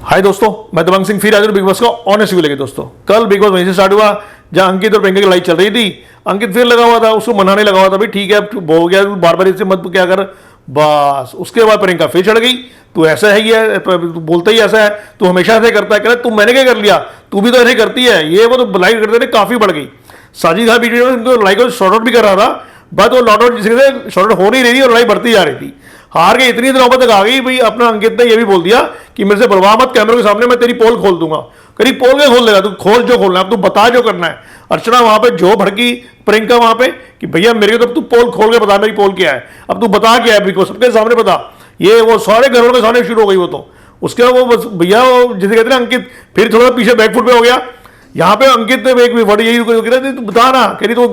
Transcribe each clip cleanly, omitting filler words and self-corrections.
हाय दोस्तों, मैं दबंग सिंह फिर आज बिग बॉस का ऑनेस्ट व्यू लेके। दोस्तों कल बिग बॉस वहीं से स्टार्ट हुआ जहां अंकित और प्रियंका की लड़ाई चल रही थी। अंकित फिर लगा हुआ था, उसको मनाने लगा हुआ था, भाई ठीक है अब हो गया, बार बार इससे मत क्या कर बस। उसके बाद प्रियंका फिर चढ़ गई, तू ऐसा है, ये तू बोलता ही ऐसा है, तू हमेशा ऐसे करता है। कह रहा तू मैंने क्या कर लिया, तू भी तो ऐसे करती है। ये वो तो लाइक करते थे, काफी बढ़ गई। साजिद खान बीच में उनको लाइक शॉर्ट आउट भी कर रहा था, बट वो लॉट आउट जिसके से शॉर्ट आउट हो नहीं रही थी और लड़ाई बढ़ती जा रही थी। हार के इतनी दिनों तक आ गई भाई। अपना अंकित ने यह भी बोल दिया कि मेरे से बुलवा मत, कैमरे के सामने मैं तेरी पोल खोल दूंगा। करीब पोल के खोल देगा, तू खोल जो खोलना है, अब तू बता जो करना है। अर्चना वहां पे जो भड़की, प्रियंका वहां पे कि भैया मेरे को तो तू पोल खोल के बता मेरी पोल क्या है, अब तू बता क्या है, बिकॉज सबके सामने बता। ये वो सारे घरों के सामने शुरू हो गई वो तो। उसके बाद वो बस भैया वो जिसे कहते हैं अंकित फिर थोड़ा पीछे बैकफुट पे हो गया। यहाँ पे अंकित ने एक वर्ड यही कह रहे थे, तू बता ना, कह रही तो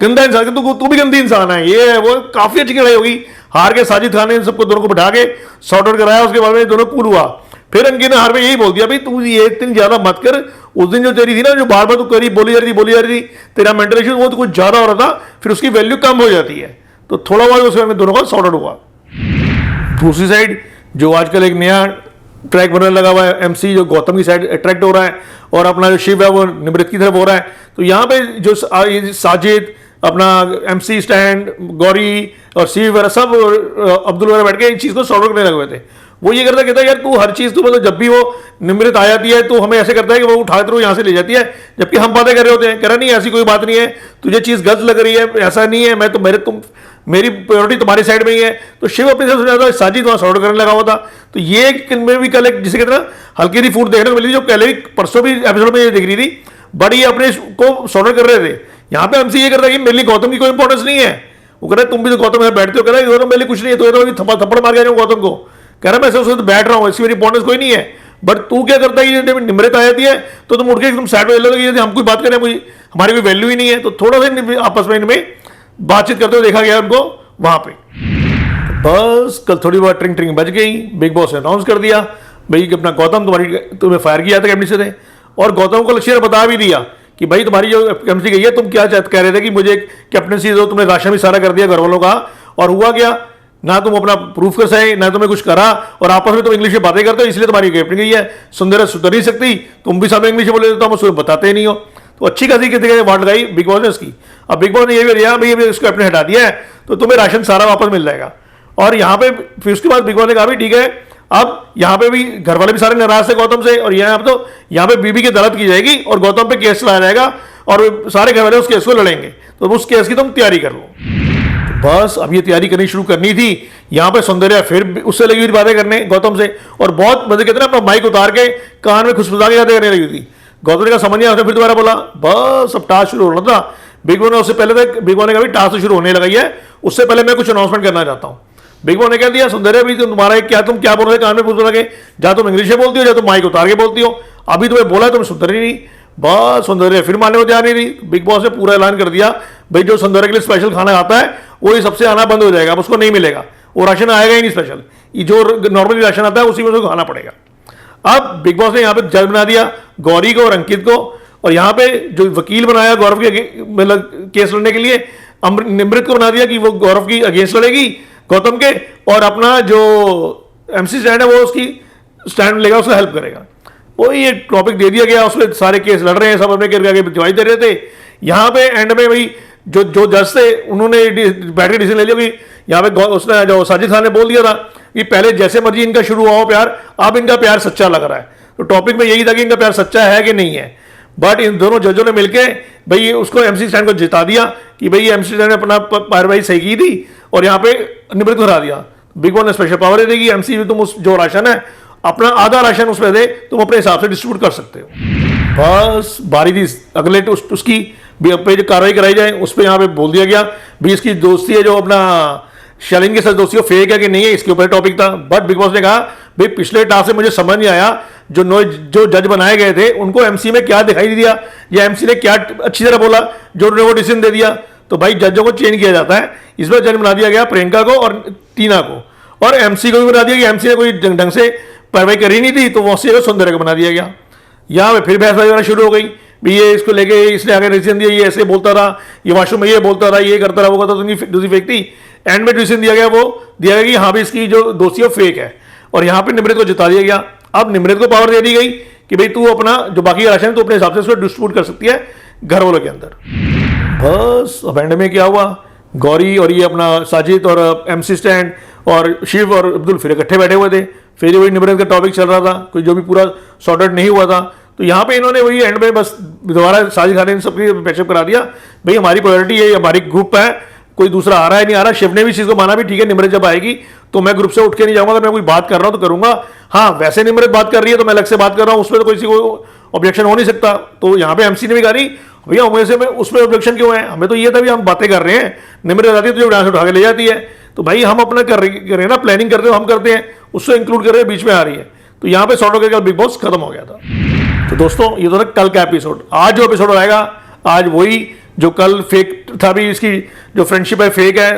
गंदा इंसान, तू भी गंदी इंसान है। ये वो काफी अच्छी लड़ाई होगी। हार के साजिद खान ने इन सबको दोनों को बिठा के सॉर्ट आउट कराया। उसके बाद में दोनों कूल हुआ। फिर अंकित ने हार में यही बोल दिया, भाई तू ये इतनी ज्यादा मत कर। उस दिन जो तेरी थी ना, जो बार बार तू करी बोली जा रही थी, तेरा मेंटल इशू वो तो कुछ ज्यादा हो रहा था, फिर उसकी वैल्यू कम हो जाती है। तो थोड़ा बहुत उसके में दोनों का सॉर्ट आउट हुआ। दूसरी साइड जो आजकल एक नया ट्रैक बनने लगा हुआ है, एमसी जो गौतम की साइड अट्रैक्ट हो रहा है और अपना जो शिव है वो निमृत की तरफ हो रहा है। तो यहाँ पे जो साजिद, अपना एमसी स्टैंड, गौरी और शिव वगैरह सब अब्दुल वगैरह बैठ के इस चीज़ को सॉर्ट आउट करने लगे हुए थे। वो ये कहता यार तू हर चीज़ तो मतलब जब भी वो निमृत आ जाती है तो हमें ऐसे करता है कि वो उठा कर यहाँ से ले जाती है, जबकि हम बातें कर रहे होते हैं। कह रहा नहीं ऐसी कोई बात नहीं है, तुझे चीज़ गलत लग रही है, ऐसा नहीं है, मैं तो मेरी प्रायोरिटी तुम्हारी साइड में ही है। तो शिव अपनी तरफ से ज्यादा साजिद वहां सॉर्ट करने लगा हुआ था। तो ये में भी कल एक जिसे कहते हैं हल्की सी फूट देखने को मिली, जो पहले भी परसों भी एपिसोड में ये दिख रही थी, बट ये अपने को सॉर्ट कर रहे थे। यहाँ पे हमसे ये करता है कि मेरे लिए गौतम की कोई इंपॉर्टेंस नहीं है। वो कह रहा है तुम भी तो गौतम में बैठते हो, कह रहा है गौतम मेरे लिए कुछ नहीं है, तो थप्पड़ मार के गौतम को। कह रहा है मैं उससे तो बैठ रहा हूँ, इसकी मेरी इंपॉर्टेंस कोई नहीं है। बट तू क्या करता है, जब निमृत आ जाती है तो तुम उठ के एकदम साइड में ले लो, हम कोई बात करें, हमारी कोई वैल्यू ही नहीं है। तो थोड़ा सा आपस में इनमें बातचीत करते हुए देखा गया उनको वहां पे। बस कल थोड़ी बहुत ट्रिंग ट्रिंग बज गई। बिग बॉस ने अनाउंस कर दिया भाई कि अपना गौतम तुम्हें फायर किया था कैबिनेट से थे, और गौतम को लक्ष्य ने बता भी दिया कि भाई तुम्हारी जो कैप्टनसी गई है, तुम क्या कह रहे थे कि मुझे कैप्टनसी दो, तुमने राशन भी सारा कर दिया घर वालों का, और हुआ क्या, ना तुम अपना प्रूफ कर सके, ना तुम्हें कुछ करा, और आपस में तुम इंग्लिश में बातें करते हो, इसलिए तुम्हारी कैप्टन गई है। सुंदर सुधर नहीं सकती, तुम भी सामने इंग्लिश में बोले तो हम उसको बताते ही नहीं हो। तो अच्छी खासी किसी वार्ड लगाई बिग बॉस ने उसकी। अब बिग बॉस ने ये भी दिया भाई इसको अपने हटा दिया है तो तुम्हें राशन सारा वापस मिल जाएगा। और यहाँ पे फिर उसके बाद बिग बॉस ने कहा भाई ठीक है, अब यहाँ पे भी घर वाले भी सारे नाराज थे गौतम से, और यहाँ तो यहाँ पे बीबी की अदालत की जाएगी और गौतम पे केस लाया जाएगा और सारे घर वाले उस केस को लड़ेंगे। तो उस केस की तुम तैयारी कर लो। तो बस अब ये तैयारी करनी शुरू करनी थी। यहाँ पे सौंदर्या फिर उससे लगी हुई बातें करने गौतम से, और बहुत मजे कहते हैं अपना माइक उतार के कान में खुशबुदा के बातें करने लगी थी। गौतम ने कहा समझ नहीं आया, फिर दोबारा बोला। बस अब टास्क शुरू होना था। बिग बॉस ने उससे पहले तक बिग बॉस ने कहा टास्क शुरू होने लगी है, उससे पहले मैं कुछ अनाउंसमेंट करना चाहता हूँ। बिग बॉस ने कह दिया सुंदर्या भी तुम्हारा तुम क्या बोल रहे थे कान में पूछ लगे, जा तुम इंग्लिश में बोलती हो, जा तुम माइक उतार के बोलती हो, अभी तुम्हें बोला तुम सुंदर ही नहीं। बस सुंदर्या फिर मानने को तैयार नहीं रही। बिग बॉस ने पूरा ऐलान कर दिया भाई जो सुंदर्या के लिए स्पेशल खाना आता है वो ही सबसे आना बंद हो जाएगा, अब उसको नहीं मिलेगा, वो राशन आएगा ही नहीं स्पेशल, ये जो नॉर्मली राशन आता है उसी में उसको खाना पड़ेगा। अब बिग बॉस ने यहाँ पे जज बना दिया गौरी को और अंकित को, और यहाँ पे जो वकील बनाया गौरव के मतलब केस लड़ने के लिए निमृत को बना दिया कि वो गौरव की अगेंस्ट लड़ेगी गौतम के, और अपना जो एमसी स्टैंड है वो उसकी स्टैंड लेगा, उसको हेल्प करेगा। वो ये टॉपिक दे दिया गया, उसमें सारे केस लड़ रहे हैं, सब अपने करके जवाब दे रहे थे। यहाँ पे एंड में भाई जो जज थे उन्होंने बैठ के डिसीजन ले लिया कि यहाँ पे उसने जो साजिद खान ने बोल दिया था कि पहले जैसे मर्जी इनका शुरू हुआ हो प्यार, अब इनका प्यार सच्चा लग रहा है। तो टॉपिक में यही था कि इनका प्यार सच्चा है कि नहीं है। बट इन दोनों जजों ने मिलकर भाई उसको एमसी स्टैंड को जिता दिया कि भाई एमसी स्टैंड ने अपना कार्रवाई सही की थी और यहाँ पे निमृत को हरा दिया। बिग बॉस ने स्पेशल पावर देगी एमसी में तुम उस जो राशन है अपना आधा राशन उसमें दे, तुम अपने हिसाब से डिस्ट्रीब्यूट कर सकते हो। बस बारी थी अगले उसकी पे जो कार्रवाई कराई जाए उस पर यहाँ पे बोल दिया गया भी इसकी दोस्ती है जो अपना शालीन के साथ दोस्ती है फेक है कि नहीं है, इसके ऊपर टॉपिक था। बट बिग बॉस ने कहा भाई पिछले टास्क से मुझे समझ नहीं आया जो जज बनाए गए थे उनको एमसी में क्या दिखाई दिया या एमसी ने क्या अच्छी तरह बोला जो उन्होंने वो डिसीजन दे दिया। तो भाई जजों को चेंज किया जाता है, इस बार जज बना दिया गया प्रियंका को और टीना को, और एमसी को भी बना दिया कि एमसी ने कोई ढंग से कार्रवाई करी नहीं थी तो वो सुंदर को बना दिया गया। यहाँ पे फिर बहसबाजी वगैरह शुरू हो गई भी ये इसको लेके इसने आगे डिसीजन दिया, ये ऐसे बोलता रहा, ये वॉशरूम में ये बोलता रहा, ये करता रहा, वो करता, दूसरी फेक थी। एंड में डिसीजन दिया गया वो दिया गया कि हाँ भी इसकी जो दोस्ती है फेक है, और यहाँ पे निमृत को जिता दिया गया। अब निमृत को पावर दे दी गई कि भाई तू अपना जो बाकी राशन है तो अपने हिसाब से उसको डिस्ट्रीब्यूट कर सकती है घर वालों के अंदर। बस अब एंड में क्या हुआ, गौरी और ये अपना साजिद और MC स्टैंड और शिव और अब्दुल फिर इकट्ठे बैठे हुए थे, फिर वही निमृत का टॉपिक चल रहा था, कोई जो भी पूरा सॉर्ट आउट नहीं हुआ था। तो यहाँ पे इन्होंने वही एंड में बस दोबारा साजिद खान ने सबकी पैचअप करा दिया, भाई हमारी प्रायोरिटी है, हमारी ग्रुप है, कोई दूसरा आ रहा है नहीं आ रहा। शिव ने भी चीज़ को माना भी ठीक है, निमृत जब आएगी तो मैं ग्रुप से उठ के नहीं जाऊंगा, अगर मैं कोई बात कर रहा हूँ तो करूंगा। हाँ वैसे निमृत बात कर रही है तो मैं अलग से बात कर रहा हूँ, उसमें तो किसी को ऑब्जेक्शन हो नहीं सकता। तो यहाँ पे MC ने भी कहा रही भैया हमें से उसमें ऑब्जेक्शन क्यों है, हमें तो ये था भी हम बातें कर रहे हैं, निमृत आती है तो जो डांस उठा के ले जाती है, तो भाई हम अपना कर रहे हैं ना, प्लानिंग करते हो हम करते हैं, उससे इंक्लूड कर रहे हैं, बीच में आ रही है। तो यहाँ पे सॉर्ट होकर बिग बॉस खत्म हो गया था। तो दोस्तों ये तो था कल का एपिसोड। आज जो एपिसोड आएगा, आज वही जो कल फेक था भी, इसकी जो फ्रेंडशिप है फेक है,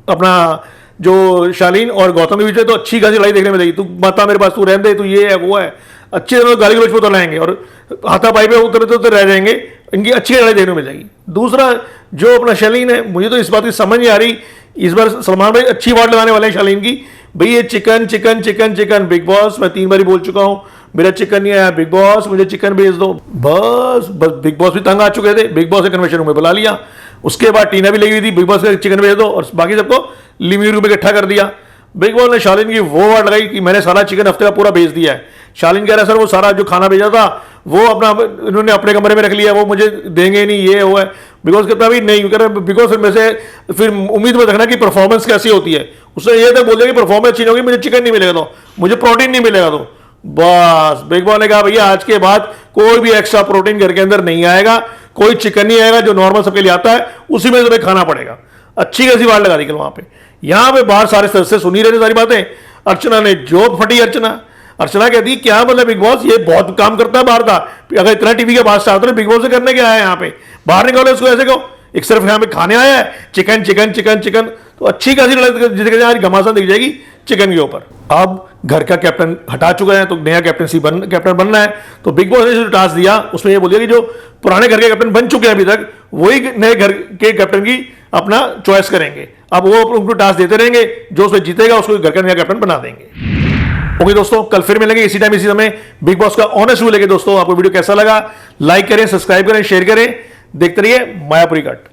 अपना जो शालीन और गौतम के बीच में तो अच्छी खासी लड़ाई देखने में मिलेगी। तू माता मेरे पास, तू रहने दे, तू ये है वो है, अच्छे तरह गाली गलौज पे तो लाएंगे और हाथापाई पे उतरते उतरते रह जाएंगे, इनकी अच्छी लड़ाई देखने को मिल जाएगी। दूसरा जो अपना शालीन है, मुझे तो इस बात की समझ नहीं आ रही, इस बार सलमान भाई अच्छी वार्ड लगाने वाले हैं शालीन की, भाई ये chicken chicken chicken chicken, big boss मैं 3 बार बोल चुका हूँ मेरा चिकन नहीं आया, बिग बॉस मुझे चिकन भेज दो। बस बिग बॉस भी तंग आ चुके थे, बिग बॉस ने कन्वेंशन रूम में बुला लिया, उसके बाद टीना भी लगी हुई थी बिग बॉस का चिकन भेज दो, और बाकी सबको लिविंग रूम में इकट्ठा कर दिया। बिग बॉस ने शालीन की वो वर्ड लगाई कि मैंने सारा चिकन हफ्ते का पूरा भेज दिया है। शालीन कह रहा है सर वो सारा जो खाना भेजा था वो अपना इन्होंने अपने कमरे में रख लिया, वो मुझे देंगे नहीं, ये वो है। बिकॉज कहता भी नहीं कह रहा, बिकॉज में से फिर उम्मीद में रखना कि परफॉर्मेंस कैसी होती है, उसने ये तक बोल दिया कि परफॉर्मेंस अच्छी नहीं होगी, मुझे चिकन नहीं मिलेगा तो, मुझे प्रोटीन नहीं मिलेगा तो। बस बिग बॉस ने कहा भैया आज के बाद कोई भी एक्स्ट्रा प्रोटीन घर के अंदर नहीं आएगा, कोई चिकन नहीं आएगा, जो नॉर्मल सबके लिए आता है उसी में तुम्हें खाना पड़ेगा। अच्छी खासी बात लगा दी कल वहां पे। यहाँ पे बाहर सारे सदस्य सुनी रहे सारी बातें। अर्चना ने जो फटी, अर्चना कहती क्या मतलब बिग बॉस ये बहुत काम करता है बाहर का, अगर इतना टीवी के पास चाहते हैं बिग बॉस से करने क्या है यहाँ पे, बाहर निकालो इसको, ऐसे कहो एक सिर्फ यहाँ पे खाने आया है चिकन चिकन चिकन चिकन। तो अच्छी खासी लड़ाई घमासान दिख जाएगी चिकन के ऊपर। अब घर का कैप्टन हटा चुका है तो नया कैप्टन बनना है, तो बिग बॉस ने जो टास्क दिया उसमें ये बोल दिया कि जो पुराने घर के कैप्टन बन चुके हैं अभी तक वही नए घर के कैप्टन की अपना चॉइस करेंगे। अब वो उनको टास्क देते रहेंगे, जो उसमें जीतेगा उसको घर का नया कैप्टन बना देंगे। ओके दोस्तों, कल फिर मिलेंगे इसी टाइम इसी समय बिग बॉस का ऑनेस्ट व्यू लेके। दोस्तों आपको वीडियो कैसा लगा, लाइक करें, सब्सक्राइब करें, शेयर करें, देखते रहिए मायापुरी कट।